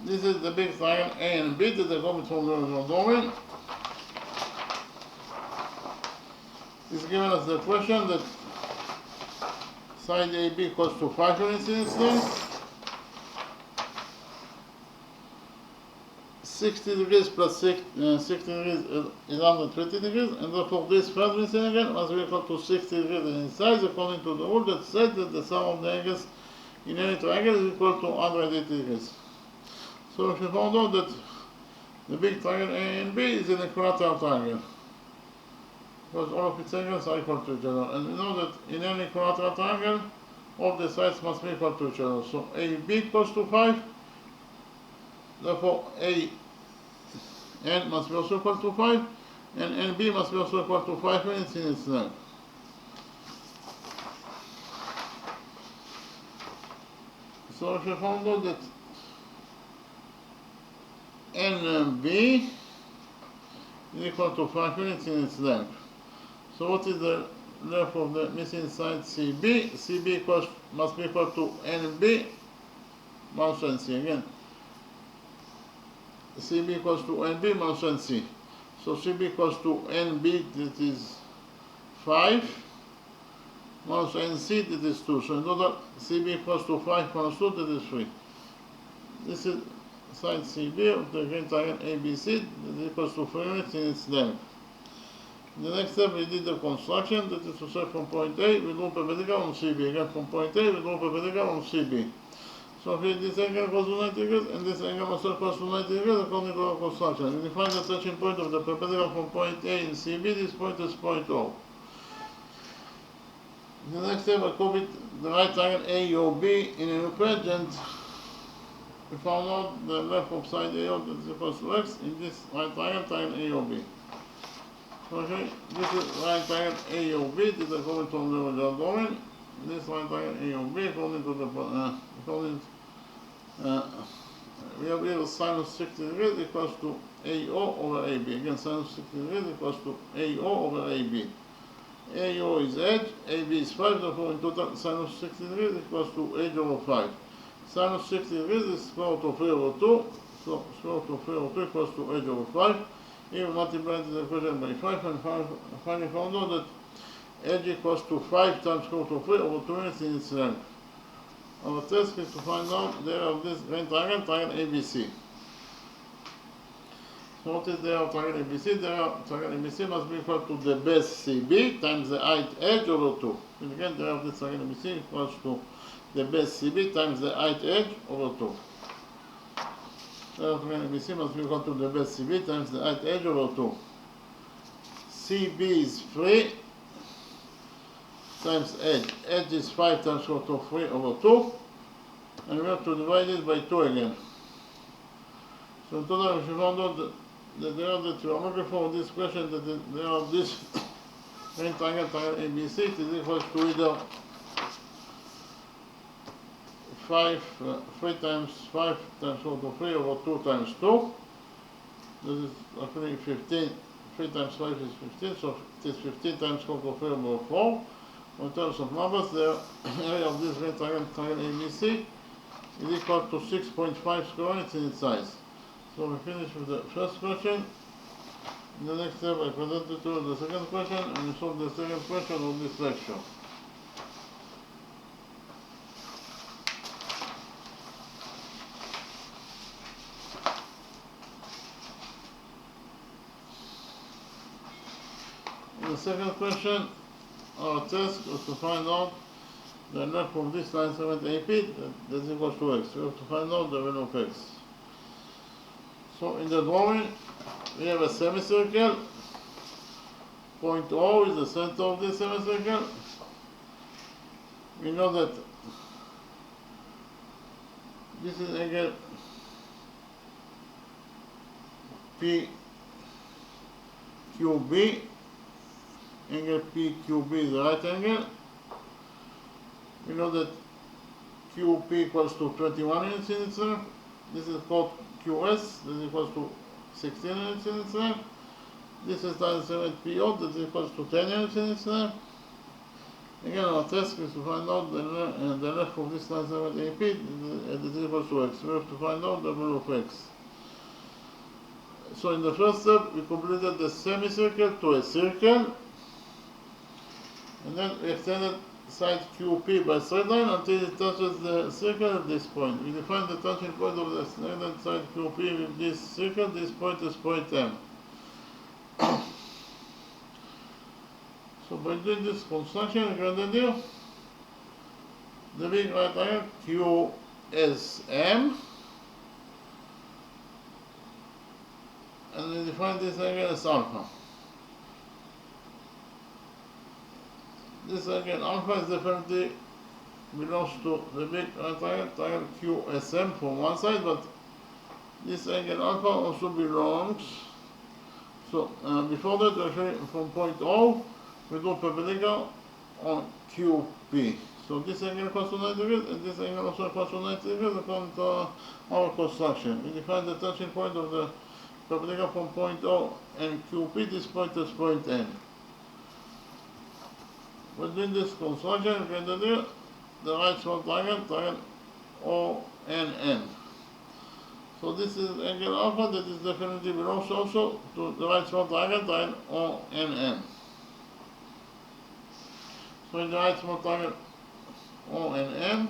this is the big triangle A and B that I copied from the original drawing. It's given us the question that side AB equals to 5 units in its length. 60 degrees plus 60 degrees is 120 degrees, and therefore this first missing angle must be equal to 60 degrees in size according to the rule that says that the sum of the angles in any triangle is equal to 180 degrees. So if you found out that The big triangle A and B is an equilateral triangle, because all of its angles are equal to each other. And we know that in any equilateral triangle, all the sides must be equal to each other. So AB equals to 5, therefore AN must be also equal to 5, and NB must be also equal to 5 units in its length. So if you found out that NB is equal to 5 units in its length, so what is the length of the missing side CB? CB must be equal to NB minus NC. Again, CB equals to NB minus NC. So CB equals to NB, that is 5, minus NC, that is 2. So in total, CB equals to 5 minus 2, that is 3. This is side CB of the green triangle ABC, that is equals to 3 units in its length. In the next step, we did the construction, that is to say from point A, we do perpendicular on CB. Again, from point A, we do perpendicular on CB. So here this angle equals to 90 degrees, and this angle also equals to 90 degrees according to our construction. We define the touching point of the perpendicular from point A in CB. This point is point O. In the next step, I copied the right triangle AOB in an equation. We found out the length of side AO that is equals to X in this right triangle AOB. Okay, this is right triangle AOB, this is according to the original drawing. This right triangle AOB according to the we have here sinus 60 degrees equals to AO over AB. Again, sinus 60 degrees equals to AO over AB. AO is edge, AB is 5, therefore in total sinus 60 degrees equals to edge over 5. Sinus 60 degrees is square root of 3 over 2, so square root of 3 over 2 equals to edge over 5. Here we multiply this equation by 5 and finally found out that edge equals to 5 times square root of 3 over 2 units in its length. Our task is to find out the area of this green triangle, triangle ABC. So what is the area of triangle ABC? The area of triangle ABC must be equal to the base CB times the height edge over 2. And again, the area of this triangle ABC equals to the base CB times the height edge over 2. The area of triangle ABC must be equal to the base CB times the height edge over 2. CB is 3 times edge. Edge is 5 times square root of 3 over 2. And we have to divide it by 2 again. So in total, if you found out the area that you are looking for in this question, that the area of this green triangle, triangle ABC, it is equal to either 3 times 5 times square root of 3 over 2 times 2. This is actually 15. 3 times 5 is 15, so it is 15 times square root of 3 over 4. In terms of numbers, the area of this green triangle, triangle ABC, is equal to 6.5 square units in its size. So we finish with the first question. In the next step, I present it to the second question, and we solve the second question of this lecture. In the second question, our task was to find out the length of this line segment AP that is equal to X. We have to find out the value of X. So in the drawing, we have a semicircle. Point O is the center of this semicircle. We know that this is angle PQB. Angle PQB is the right angle. We know that QP equals to 21 units in its length. This is called QS, this is equals to 16 units in its length. This is times 7 PO, that is equals to 10 units in its length. Again, our task is to find out the length of this line segment AP, that is equals to X. We have to find out the value of X. So in the first step, we completed the semicircle to a circle. And then we extended side QP by straight line until it touches the circle at this point. We define the touching point of the extended side QP with this circle. This point is point M. So by doing this construction, you can do the big right angle QSM and we define this angle as alpha. This angle alpha is definitely belongs to the big right angle triangle QSM from one side, but this angle alpha also belongs. So before that, actually from point O, we do perpendicular on QP. So this angle equals to 90 degrees, and this angle also equals to 90 degrees according to our construction. We define the touching point of the perpendicular from point O and QP. This point is point N. Within this construction, we can do the right small triangle ONN. So this is angle alpha that is definitely belongs also to the right small triangle ONN. So in the right small triangle ONN,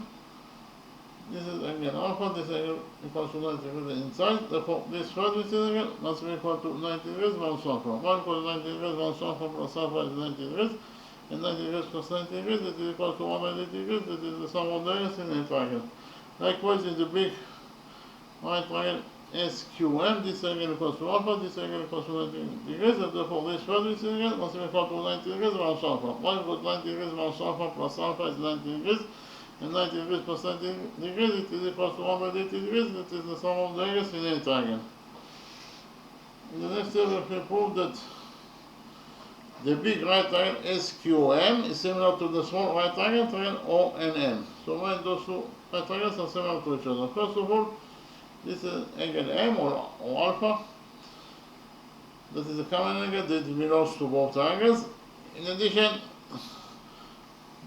this is angle alpha, this angle equals to 90 degrees inside. Therefore, this first angle must be equal to 90 degrees minus alpha. 1 equals 90 degrees minus alpha plus alpha is 90 degrees. And 90 degrees plus 90 degrees, that is equal to 180 degrees, that is the sum of the angles in a triangle. Likewise, in the big right triangle SQM, this angle equals to alpha, this angle equals to 90 degrees, and therefore this first angle must be equal to 90 degrees minus alpha. 1 equals 90 degrees minus alpha plus alpha is 90 degrees, and 90 degrees plus 90 degrees, it is equal to 180 degrees, that is the sum of the angles in a triangle. In the next step, we prove that the big right triangle SQM is similar to the small right triangle ONM. So when those two right triangles are similar to each other. First of all, this is angle M or alpha. That is a common angle that belongs to both triangles. In addition,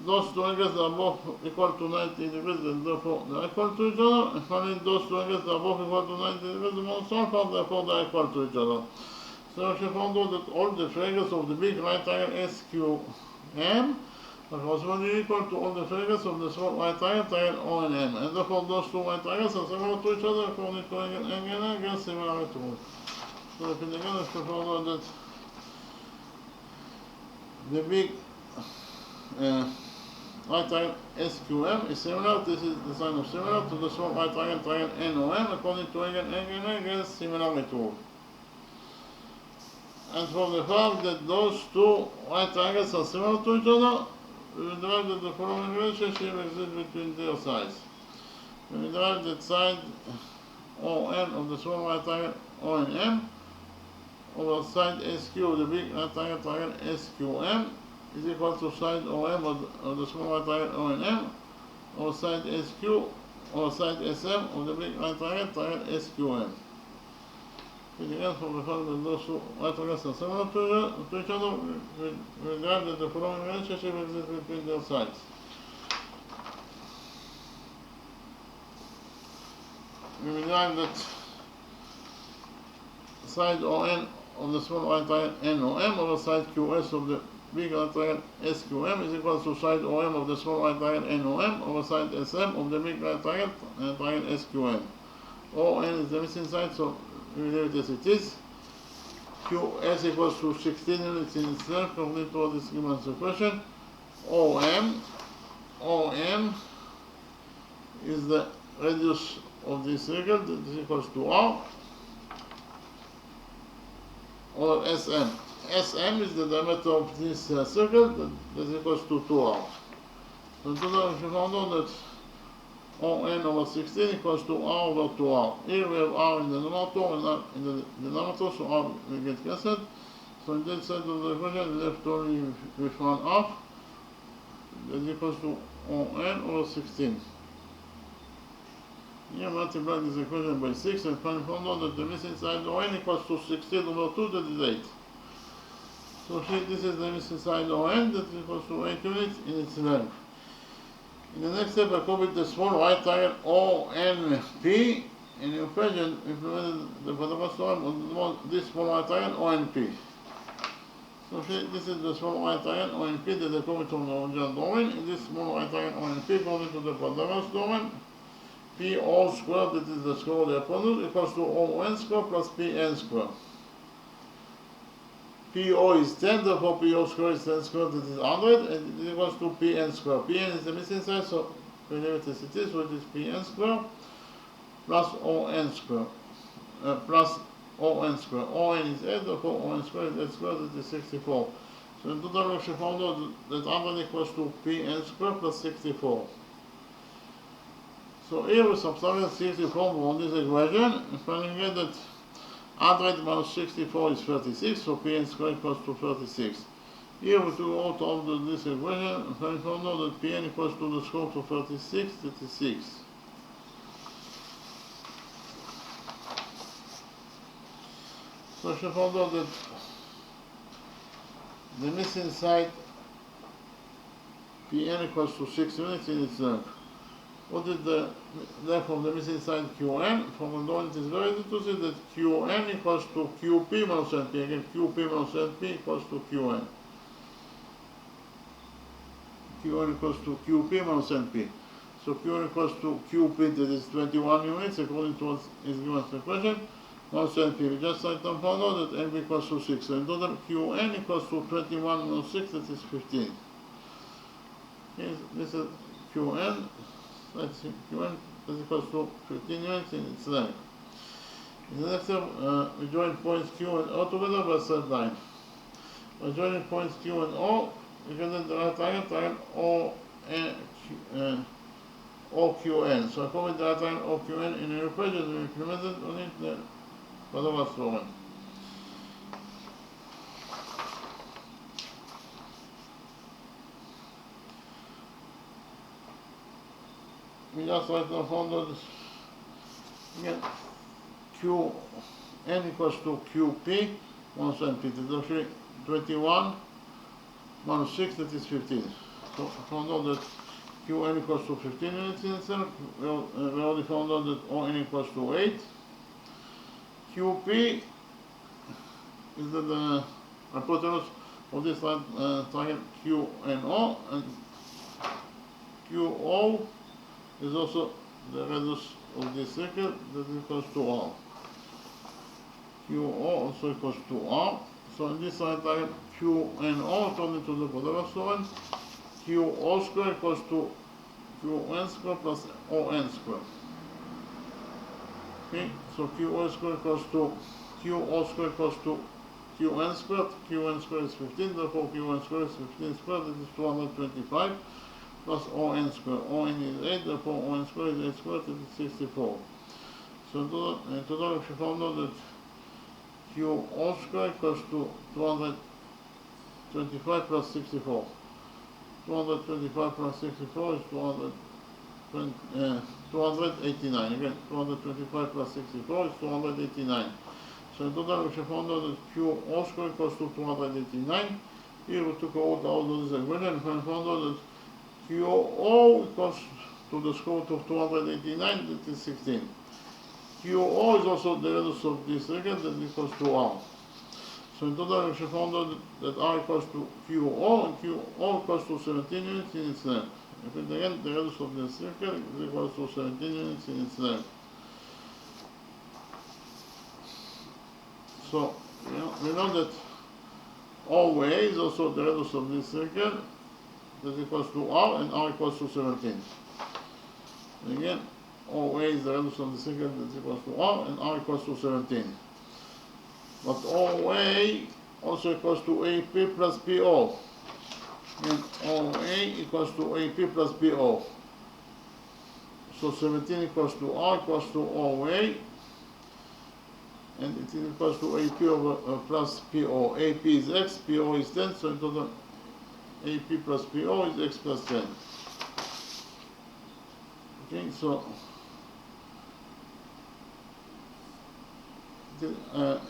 those two angles are both equal to 90 degrees and therefore they are equal to each other. And finally, those two angles are both equal to 90 degrees minus alpha, therefore they are equal to each other. So we found out that all the triangles of the big right triangle SQM are correspondingly equal to all the triangles of the small right triangle ONM, and therefore those two right triangles are similar to each other according to angle similarity. So we can again found out that the big right triangle SQM is similar. This is the sign of similar to the small right triangle NOM according to angle similarity. And from the fact that those two right triangles are similar to each other, we will derive that the following relationship exists between their sides. We will derive that side ON of the small right triangle ONM over side SQ of the big right triangle SQM is equal to side OM of the small right triangle ONM over side SQ or side SM of the big right triangle SQM. Again, from the fact that those two right triangles are similar to each other, we regard that the following relationship exists between their sides. We regard that side ON of the small right triangle NOM over side QS of the big right triangle SQM is equal to side OM of the small right triangle NOM over side SM of the big right triangle SQM. ON is the missing side, so we leave it as it is. QS equals to 16 units in itself, complete all this given equation. OM is the radius of this circle, that is equals to R, or SM. SM is the diameter of this circle, that is equals to 2R. So in total, we found out that ON over 16 equals to R over 2R. Here we have R in the numerator and R in the denominator, so R will get cancelled. So in that side of the equation, we left only with one half. That is equals to ON over 16. Here multiply this equation by 6 and find out that the missing side ON equals to 16 over 2, that is 8. So here this is the missing side ON, that is equals to 8 units in its length. In the next step, I copy the small right triangle ONP, and in equation implemented the Pythagoras theorem on this small right triangle ONP. So this is the small right triangle ONP that I copied from the original drawing. In this small right triangle ONP, according to the Pythagoras theorem, P all squared, that is the square of the hypotenuse, equals to ON squared plus PN squared. PO is 10, therefore PO squared is 10 squared, that is 100, and it equals to PN squared. PN is the missing side, so we leave it as it is, which is PN squared plus ON squared, plus ON squared. ON is 8, therefore ON squared is 8 squared, that is 64. So in total we should found out that 100 equals to Pn squared plus 64. So here we subtract 64 from this equation, and finally get that 100 minus 64 is 36, so Pn squared equals to 36. Here we took out of this equation, and finally found out that Pn equals to the square root of 36, that is 6. So she found out that the missing side Pn equals to 6 units in its length. What is the length of the missing side Qn? From the drawing it is very easy to see that Qn equals to Qp minus Np. Again, Qp minus Np equals to Qn. Qn equals to Qp minus Np. So Qn equals to Qp, that is 21 units, according to what is given as the question, minus Np. We just like to find out that Np equals to 6. So in total, Qn equals to 21 minus 6, that is 15. This is Qn. Let's see, Qn is equals to 15 units in its length. In the next step, we join points Q and O together by straight line. By joining points Q and O, we can then the right triangle OQN. So according to the right triangle OQN in the equation, we implemented on it the Pythagoras theorem. We just write down found out again Qn equals to Qp minus Np. That is actually 21 minus 6, that is 15. So I found out that Qn equals to 15 units in itself. We already found out that On equals to 8. Qp is the hypotenuse of this triangle QNO, and QO is also the radius of this circle, that is equals to R. QO also equals to R. So in this side triangle QNO, according to the Pythagoras theorem, QO square equals to QN square plus ON square. Okay, so QO square equals to QO square equals to QN squared. QN squared is 15, therefore QN squared is 15 squared, that is 225. Plus On square. On is 8, therefore On square is 8 squared, that is 64. So in total, if you found out that QO square equals to 225 plus 64. 225 plus 64 is 289. Again, 225 plus 64 is 289. So in total, if you found out that QO square equals to 289, here we took out all those equations and found out that QO equals to the square root of 289, that is 16. QO is also the radius of this circle, that equals to R. So in total, we should find out that R equals to QO, and QO equals to 17 units in its length. Repeat again, the radius of the circle is equals to 17 units in its length. So we know that OA is also the radius of this circle, that equals to R, and R equals to 17. And again, OA is the radius of the circle, that equals to R, and R equals to 17. But OA also equals to AP plus PO. And OA equals to AP plus PO. So 17 equals to R equals to OA, and it is equals to AP over plus PO. AP is X, PO is 10, so in total AP plus PO is X plus 10. Okay, so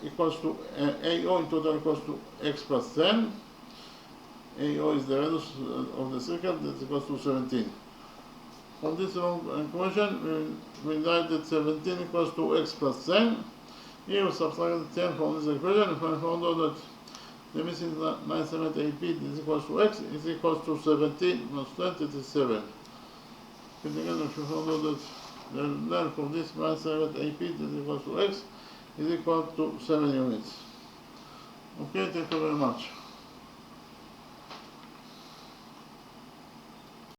equals to AO in total equals to X plus 10. AO is the radius of the circle, that equals to 17. From this equation, we write that 17 equals to X plus 10. Here we subtract 10 from this equation, and we found out that the missing 970 AP is equals to X is equals to 17 minus 20, it is 7. And again, if we found out that the length of this 970 AP is equals to X is equal to 7 units. Okay, thank you very much.